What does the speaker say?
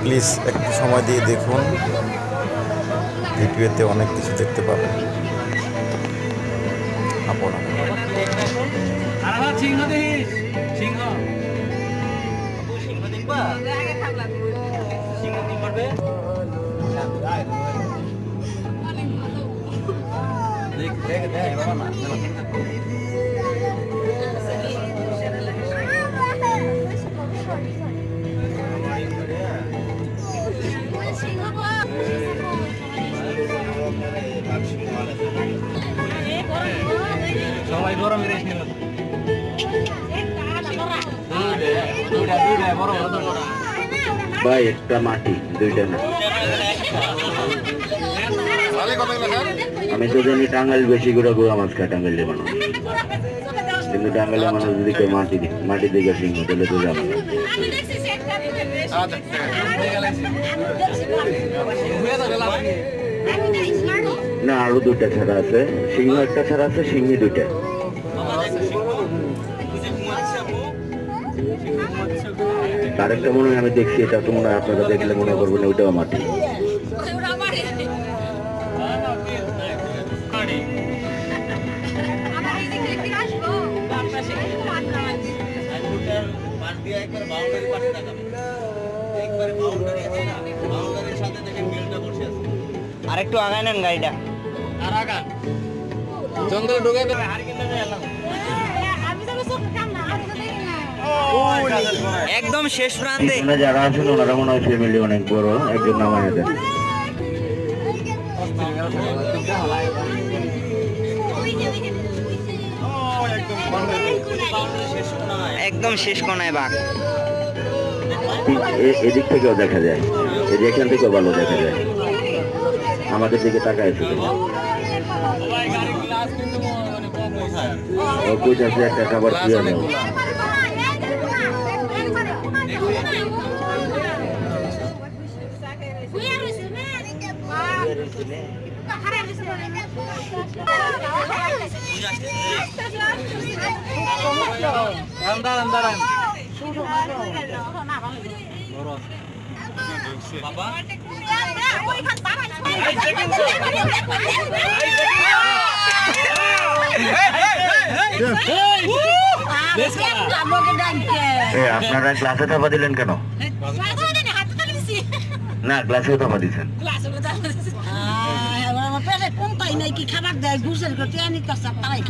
Please একটু সময় দিয়ে দেখুন, ভিডিওতে অনেক কিছু দেখতে পাবেন আপনারা। সবাই গরমে রেস্ট নিল। ভাই একটা মাটি দুইটা না। আমি তো জানি টাঙ্গাইল বেশি করে গোয়া মাছ খায় টাঙ্গাইলের মানুষ, কিন্তু টাঙ্গাইলের মানুষ যদি কেউ মাটি দিকে সিংহ তাহলে তো যাবে না। আরো দুটা ছাড়া আছে, সিংহ একটা ছাড়া আছে, সিংহী দুইটা। আরেকটা মনে হয় আমি দেখছি, এটা তো মনে হয় আপনারা দেখলে মনে করবেন ওইটাও মাটি। আরেকটু আগায় নেন গাড়িটা, আর আগান জঙ্গলে ঢুকে একদম শেষ প্রান্তে। যারা আছেন ওনারা মনে হয় ফ্যামিলি অনেক বড়, একজন নামায় দেন। একদম শেষ কোনায় বাঘ। এদিক থেকেও দেখা যায়, এই যে এখান থেকেও ভালো দেখা যায়। আমাদের দিকে তাকায় আছে একটা খাবার দিয়ে নেব। আপনারা গ্লাসে থাপা দিলেন কেন? না, গ্লাসেও থাপা দিচ্ছেন। খাবার দেয় ঘুষের করতে আনি তারাই